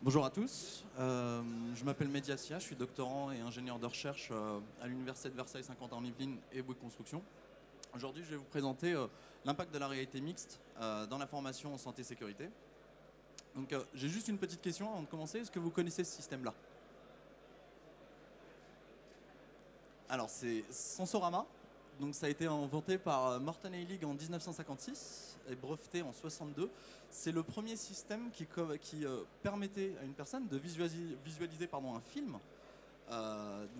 Bonjour à tous, je m'appelle Mediasia, je suis doctorant et ingénieur de recherche à l'Université de Versailles-Saint-Quentin-en-Yvelines et Bouygues Construction. Aujourd'hui, je vais vous présenter l'impact de la réalité mixte dans la formation en santé-sécurité. Donc, j'ai juste une petite question avant de commencer. Est-ce que vous connaissez ce système-là? Alors, c'est Sensorama. Donc, ça a été inventé par Morton Heilig en 1956 et breveté en 62. C'est le premier système qui permettait à une personne de visualiser un film,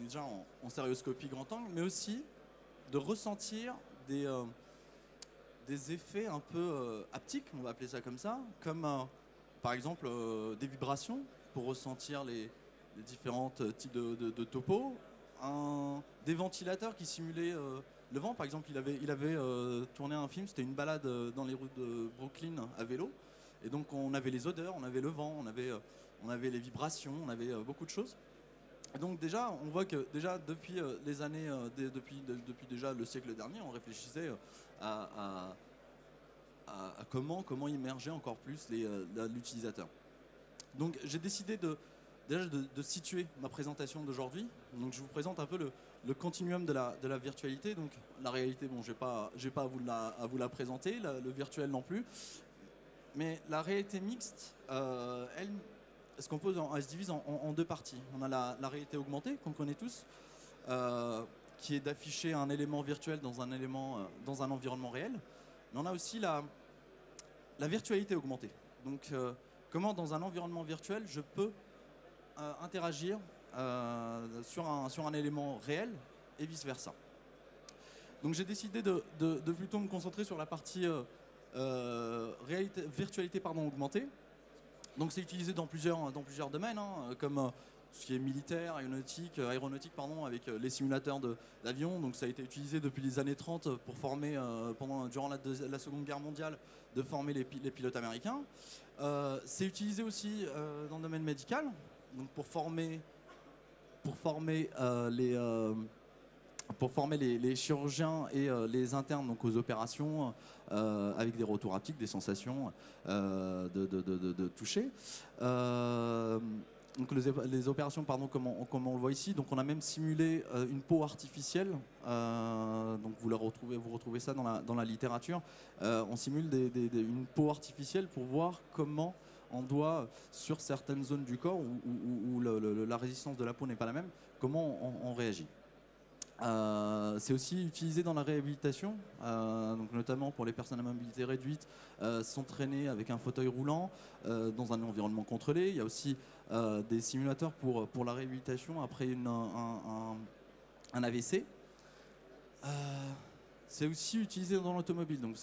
déjà en stéréoscopie grand angle, mais aussi de ressentir des effets un peu haptiques, on va appeler ça comme ça, comme par exemple des vibrations pour ressentir les différents types de topos, des ventilateurs qui simulaient le vent. Par exemple, il avait tourné un film, c'était une balade dans les rues de Brooklyn à vélo. Et donc on avait les odeurs, on avait le vent, on avait les vibrations, on avait beaucoup de choses. Et donc déjà, on voit que déjà depuis les années, depuis déjà le siècle dernier, on réfléchissait à comment immerger encore plus l'utilisateur. Donc j'ai décidé de situer ma présentation d'aujourd'hui. Donc je vous présente un peu le continuum de la virtualité. Donc la réalité, bon, j'ai pas à vous la présenter, le virtuel non plus. Mais la réalité mixte, elle se divise en deux parties. On a la réalité augmentée, qu'on connaît tous, qui est d'afficher un élément virtuel dans un environnement réel. Mais on a aussi la virtualité augmentée. Donc, comment dans un environnement virtuel, je peux interagir sur un élément réel et vice-versa. Donc, j'ai décidé de plutôt me concentrer sur la partie virtualité augmentée. Donc c'est utilisé dans plusieurs domaines, comme ce qui est militaire, aéronautique, avec les simulateurs d'avions. Donc ça a été utilisé depuis les années 30 pour former, durant la Seconde Guerre mondiale, de former les pilotes américains. C'est utilisé aussi dans le domaine médical, donc pour former les chirurgiens et les internes donc aux opérations avec des retours haptiques, des sensations de toucher. Donc les opérations, comme on le voit ici, donc on a même simulé une peau artificielle. Donc vous retrouvez ça dans la littérature. On simule une peau artificielle pour voir comment on doit, sur certaines zones du corps où la résistance de la peau n'est pas la même, comment on réagit. C'est aussi utilisé dans la réhabilitation, donc notamment pour les personnes à mobilité réduite, s'entraîner avec un fauteuil roulant dans un environnement contrôlé. Il y a aussi des simulateurs pour la réhabilitation après un AVC. C'est aussi utilisé dans l'automobile, donc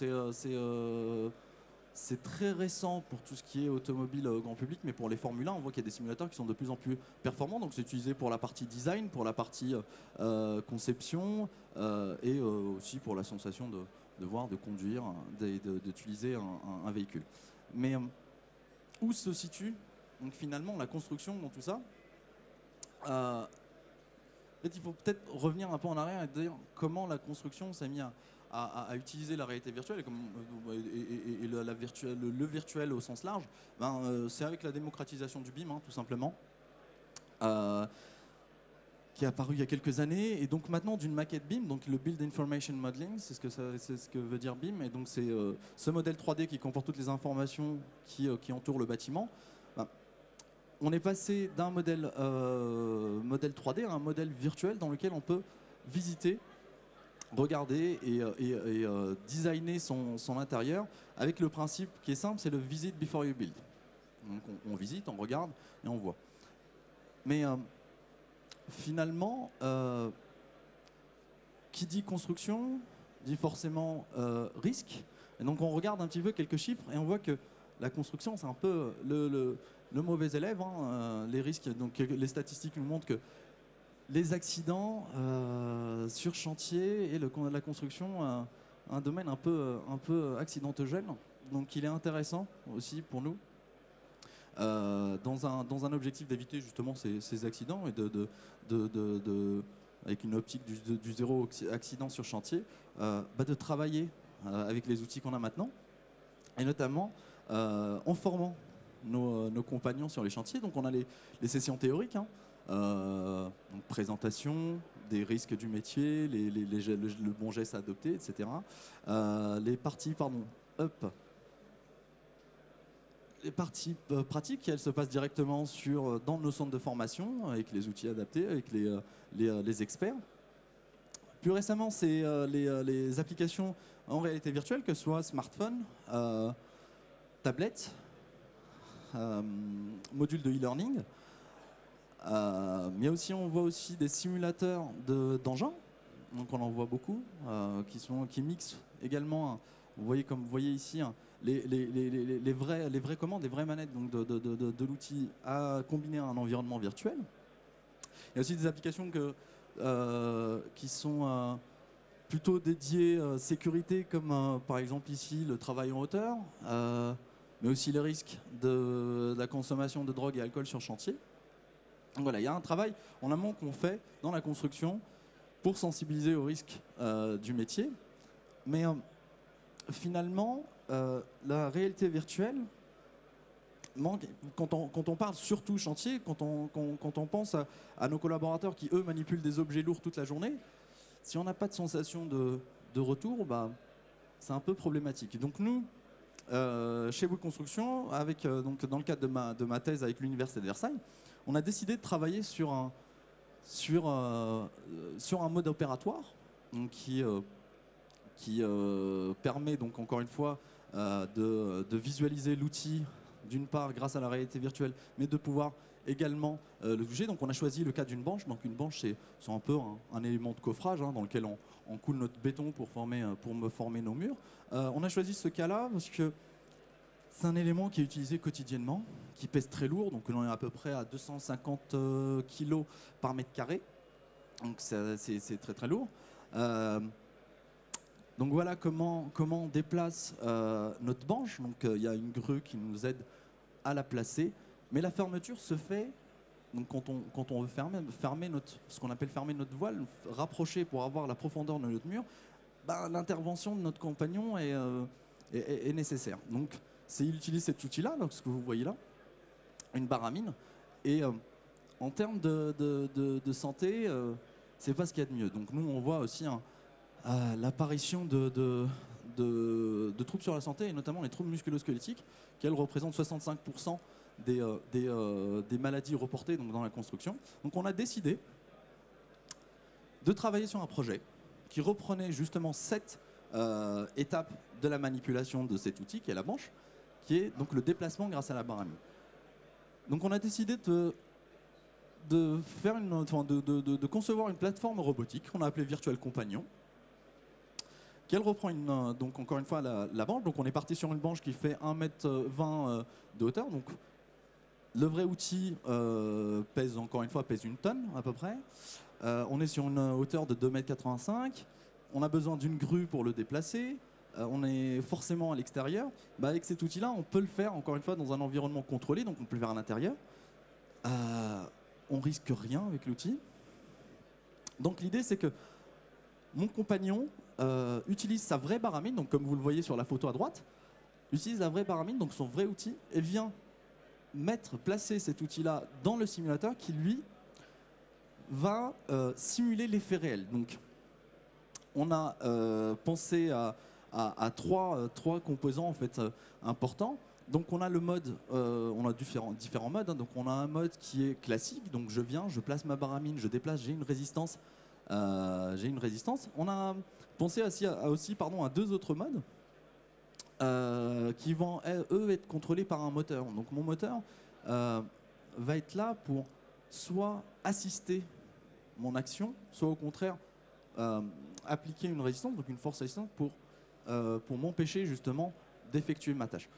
c'est très récent pour tout ce qui est automobile grand public, mais pour les Formule 1, on voit qu'il y a des simulateurs qui sont de plus en plus performants. Donc c'est utilisé pour la partie design, pour la partie conception et aussi pour la sensation de voir, de conduire, d'utiliser un véhicule. Mais où se situe donc finalement la construction dans tout ça? En fait, il faut peut-être revenir un peu en arrière et dire comment la construction s'est mise à utiliser la réalité virtuelle et le virtuel au sens large. C'est avec la démocratisation du BIM, tout simplement, qui est apparu il y a quelques années. Et donc maintenant, d'une maquette BIM, donc le Build Information Modeling, c'est ce que veut dire BIM. Et donc c'est ce modèle 3D qui comporte toutes les informations qui entourent le bâtiment. On est passé d'un modèle 3D à un modèle virtuel dans lequel on peut visiter, regarder et designer son intérieur avec le principe qui est simple, c'est le visit before you build. Donc on visite, on regarde et on voit. Mais finalement, qui dit construction dit forcément risque. Et donc on regarde un petit peu quelques chiffres et on voit que la construction, c'est un peu le mauvais élève. Les risques, donc les statistiques nous montrent que les accidents sur chantier et la construction, un domaine un peu accidentogène. Donc il est intéressant aussi pour nous, dans un objectif d'éviter justement ces accidents et avec une optique du zéro accident sur chantier, de travailler avec les outils qu'on a maintenant, et notamment en formant nos compagnons sur les chantiers. Donc on a les sessions théoriques, hein, donc présentation des risques du métier, le bon geste à adopter, etc. Les parties les parties pratiques, elles se passent directement dans nos centres de formation, avec les outils adaptés, avec les experts. Plus récemment, c'est les applications en réalité virtuelle, que ce soit smartphone, tablette, module de e-learning. Mais aussi, on voit aussi des simulateurs d'engins. Donc on en voit beaucoup, qui mixent également, comme vous voyez ici, hein, les vraies commandes, les vraies manettes donc de l'outil à combiner à un environnement virtuel. Il y a aussi des applications qui sont plutôt dédiées sécurité, comme par exemple ici le travail en hauteur, mais aussi les risques de la consommation de drogue et alcool sur chantier. Donc voilà, il y a un travail en amont qu'on fait dans la construction pour sensibiliser aux risques du métier. Mais finalement, la réalité virtuelle manque, quand on parle surtout chantier, quand on pense à nos collaborateurs qui, eux, manipulent des objets lourds toute la journée, si on n'a pas de sensation de retour, c'est un peu problématique. Donc nous, chez Bouygues Construction, donc dans le cadre de ma thèse avec l'Université de Versailles, on a décidé de travailler sur un mode opératoire donc qui permet donc encore une fois de visualiser l'outil d'une part grâce à la réalité virtuelle, mais de pouvoir également le toucher. Donc on a choisi le cas d'une banche. Donc une banche, c'est un peu un élément de coffrage, hein, dans lequel on coule notre béton pour me former nos murs. On a choisi ce cas-là parce que c'est un élément qui est utilisé quotidiennement, qui pèse très lourd, donc on est à peu près à 250 kg par mètre carré. Donc c'est très très lourd. Donc voilà comment on déplace notre banche. Donc il y a une grue qui nous aide à la placer, mais la fermeture se fait donc quand on veut fermer ce qu'on appelle fermer notre voile, rapprocher pour avoir la profondeur de notre mur. L'intervention de notre compagnon est nécessaire. Donc il utilise cet outil-là, donc ce que vous voyez là, une baramine, et en termes de santé, c'est pas ce qu'il y a de mieux. Donc nous on voit aussi l'apparition de troubles sur la santé, et notamment les troubles musculo-squelettiques, qui elles représentent 65% des maladies reportées donc, dans la construction. Donc on a décidé de travailler sur un projet qui reprenait justement cette étape de la manipulation de cet outil, qui est la banche, qui est donc le déplacement grâce à la baramine. Donc on a décidé de concevoir une plateforme robotique qu'on a appelée Virtual Compagnon, qu'elle reprend donc encore une fois la banche. Donc on est parti sur une banche qui fait 1,20 m de hauteur. Donc le vrai outil pèse une tonne à peu près. On est sur une hauteur de 2,85 m. On a besoin d'une grue pour le déplacer. On est forcément à l'extérieur. Avec cet outil-là, on peut le faire encore une fois dans un environnement contrôlé, donc on peut le faire à l'intérieur. On risque rien avec l'outil. Donc l'idée, c'est que mon compagnon utilise sa vraie baramine, donc comme vous le voyez sur la photo à droite, utilise la vraie baramine, donc son vrai outil, et vient placer cet outil-là dans le simulateur qui, lui, va simuler l'effet réel. Donc on a pensé à trois composants en fait importants. Donc on a le mode, on a différents modes, hein. Donc on a un mode qui est classique, donc je place ma baramine, je déplace, j'ai une résistance. On a pensé aussi à deux autres modes qui vont eux être contrôlés par un moteur. Donc mon moteur va être là pour soit assister mon action, soit au contraire appliquer une résistance, donc une force résistante pour m'empêcher justement d'effectuer ma tâche.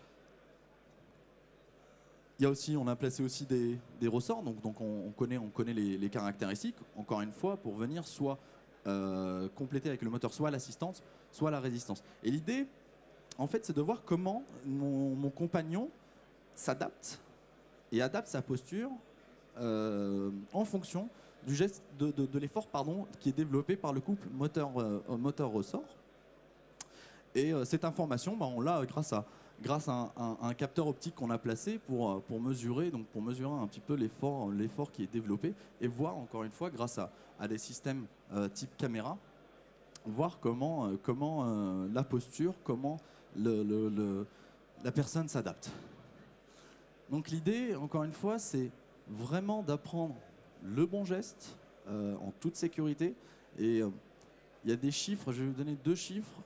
On a placé aussi des ressorts, donc on connaît les caractéristiques, encore une fois, pour venir soit compléter avec le moteur soit l'assistance, soit la résistance. Et l'idée, en fait, c'est de voir comment mon compagnon s'adapte et adapte sa posture en fonction du geste de l'effort qui est développé par le couple moteur-ressort. Et cette information, on l'a grâce grâce à un capteur optique qu'on a placé pour mesurer, donc pour mesurer un petit peu l'effort qui est développé et voir encore une fois grâce à des systèmes type caméra, voir comment la posture, comment la personne s'adapte. Donc l'idée, encore une fois, c'est vraiment d'apprendre le bon geste en toute sécurité. Et il y a des chiffres, je vais vous donner 2 chiffres.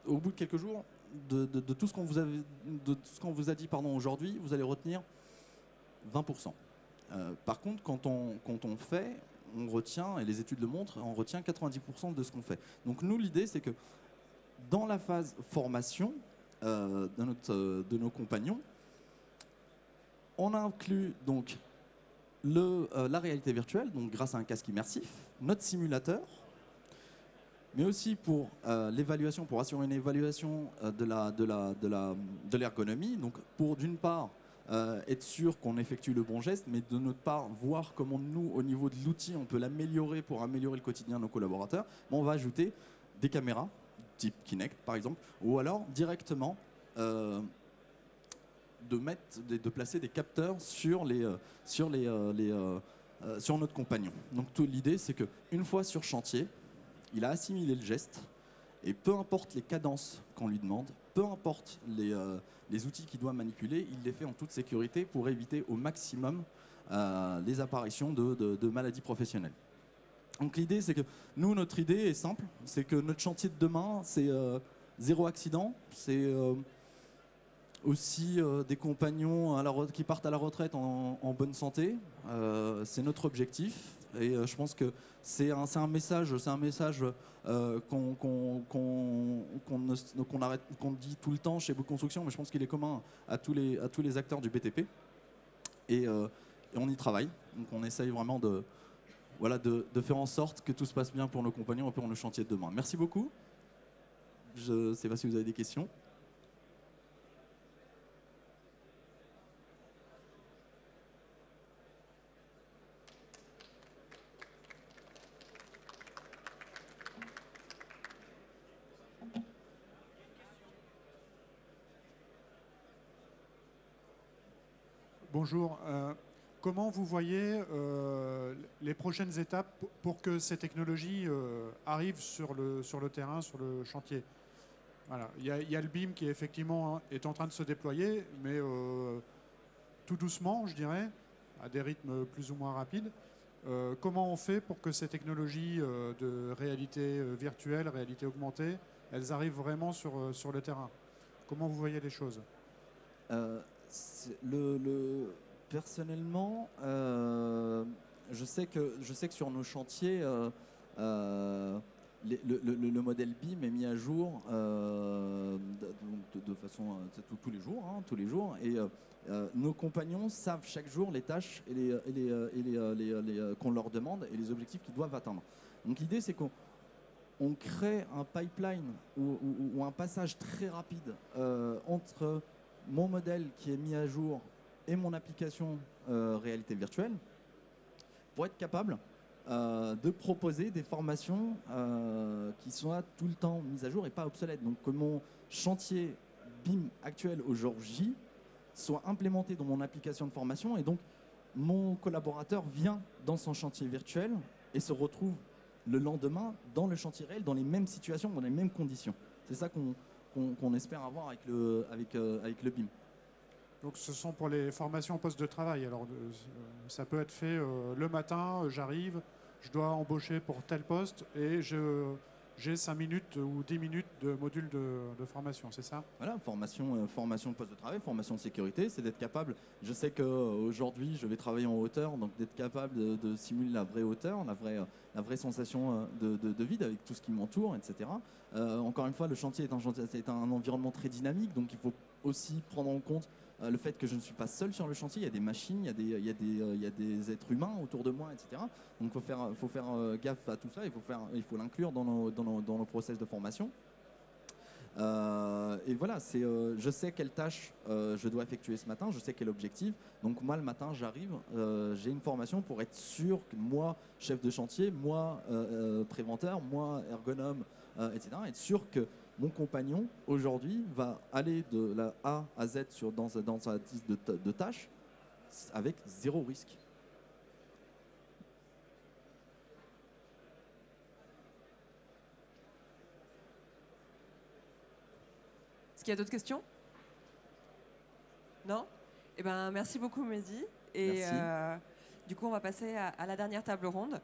Au bout de quelques jours, de tout ce qu'on vous a dit aujourd'hui, vous allez retenir 20%. Par contre, quand on fait, on retient, et les études le montrent, on retient 90% de ce qu'on fait. Donc nous, l'idée, c'est que dans la phase formation de nos compagnons, on inclut donc la réalité virtuelle, donc grâce à un casque immersif, notre simulateur, mais aussi pour l'évaluation, pour assurer une évaluation de l'ergonomie. Donc pour d'une part être sûr qu'on effectue le bon geste, mais de notre part voir comment nous, au niveau de l'outil, on peut l'améliorer pour améliorer le quotidien de nos collaborateurs. On va ajouter des caméras, type Kinect par exemple, ou alors directement de placer des capteurs sur notre compagnon. Donc l'idée, c'est qu'une fois sur chantier, il a assimilé le geste, et peu importe les cadences qu'on lui demande, peu importe les outils qu'il doit manipuler, il les fait en toute sécurité pour éviter au maximum les apparitions de maladies professionnelles. Donc l'idée, c'est que nous, notre idée est simple, c'est que notre chantier de demain, c'est 0 accident, c'est aussi des compagnons qui partent à la retraite en bonne santé. C'est notre objectif. Et je pense que c'est un message qu'on dit tout le temps chez Bouygues Construction, mais je pense qu'il est commun à tous les acteurs du BTP. Et on y travaille. Donc on essaye vraiment de faire en sorte que tout se passe bien pour nos compagnons et pour nos chantiers de demain. Merci beaucoup. Je ne sais pas si vous avez des questions. Bonjour. Comment vous voyez les prochaines étapes pour que ces technologies arrivent sur le terrain, sur le chantier? Voilà. Il y a le BIM qui effectivement est en train de se déployer, mais tout doucement, je dirais, à des rythmes plus ou moins rapides. Comment on fait pour que ces technologies de réalité virtuelle, réalité augmentée, elles arrivent vraiment sur le terrain? Comment vous voyez les choses? Personnellement, je sais que sur nos chantiers, le modèle BIM est mis à jour de façon tous les jours, et nos compagnons savent chaque jour les tâches qu'on leur demande et les objectifs qu'ils doivent atteindre. Donc l'idée, c'est qu'on crée un pipeline ou un passage très rapide entre mon modèle qui est mis à jour et mon application réalité virtuelle pour être capable de proposer des formations qui soient tout le temps mises à jour et pas obsolètes. Donc que mon chantier BIM actuel aujourd'hui soit implémenté dans mon application de formation, et donc mon collaborateur vient dans son chantier virtuel et se retrouve le lendemain dans le chantier réel, dans les mêmes situations, dans les mêmes conditions. C'est ça qu'on espère avoir avec le BIM. Donc ce sont pour les formations en poste de travail. Alors ça peut être fait le matin, j'arrive, je dois embaucher pour tel poste et j'ai 5 minutes ou 10 minutes de module de formation, c'est ça? Voilà, formation poste de travail, formation de sécurité, c'est d'être capable. Je sais qu'aujourd'hui, je vais travailler en hauteur, donc d'être capable de simuler la vraie hauteur, la vraie sensation de vide avec tout ce qui m'entoure, etc. Encore une fois, le chantier est un environnement très dynamique, donc il faut aussi prendre en compte le fait que je ne suis pas seul sur le chantier. Il y a des machines, il y a des êtres humains autour de moi, etc. Donc il faut faire gaffe à tout ça, il faut l'inclure dans nos process de formation. Et voilà, je sais quelle tâche je dois effectuer ce matin, je sais quel objectif. Donc moi, le matin, j'arrive, j'ai une formation pour être sûr que moi, chef de chantier, moi, préventeur, moi, ergonome, etc. Être sûr que mon compagnon, aujourd'hui, va aller de la A à Z dans sa liste de tâches avec zéro risque. Est-ce qu'il y a d'autres questions? Non? Eh ben, merci beaucoup, Mehdi. Et du coup, on va passer à la dernière table ronde.